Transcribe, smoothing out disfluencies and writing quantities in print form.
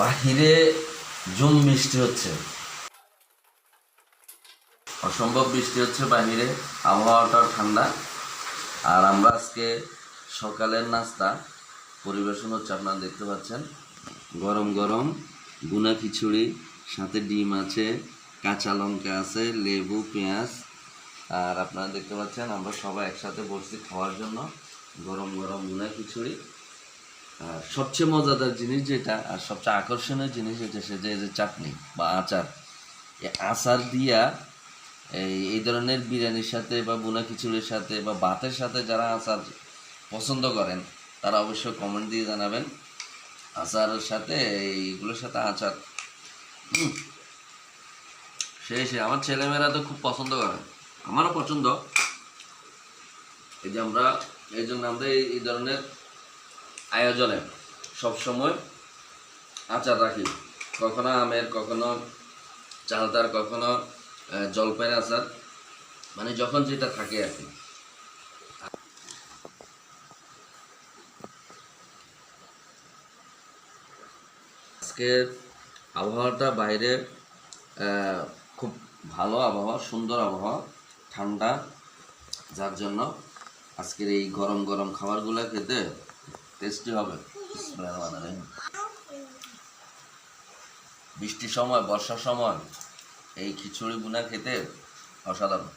বাহিরে জুম বৃষ্টি হচ্ছে, অসম্ভব বৃষ্টি হচ্ছে বাহিরে, আবহাওয়াটা ঠান্ডা। আর আমরা আজকে সকালের নাস্তা পরিবেশন হচ্ছে, আপনারা দেখতে পাচ্ছেন গরম গরম বুনা খিচুড়ি, সাথে ডিম আছে, কাঁচা লঙ্কা আছে, লেবু, পেঁয়াজ। আর আপনারা দেখতে পাচ্ছেন আমরা সবাই একসাথে বসছি খাওয়ার জন্য গরম গরম বুনা খিচুড়ি। আর সবচেয়ে মজাদার জিনিস যেটা আর সবচেয়ে আকর্ষণীয় জিনিস যেটা সেটা যে চাটনি বা আচার। এই আচার দিয়া এই ধরনের বিরিয়ানির সাথে বা বুনা খিচুড়ির সাথে বা ভাতের সাথে যারা আচার পছন্দ করেন তারা অবশ্যই কমেন্ট দিয়ে জানাবেন। আচারের সাথে এইগুলোর সাথে আচার সে আমার ছেলেমেয়েরা তো খুব পছন্দ করে, আমারও পছন্দ। এই যে আমরা এই জন্য আমরা এই ধরনের আয়োজনে সবসময় আচার রাখি, কখনো আমের, কখনো চালতার, কখনো জলপাইয়ের আচার, মানে যখন যেটা থাকে আর কি। আজকের আবহাওয়াটা বাইরে খুব ভালো আবহাওয়া, সুন্দর আবহাওয়া, ঠান্ডা, যার জন্য আজকের এই গরম গরম খাবারগুলো খেতে টেস্টি হবে। বৃষ্টির সময়, বর্ষার সময় এই খিচুড়ি বুনা খেতে অসাধারণ।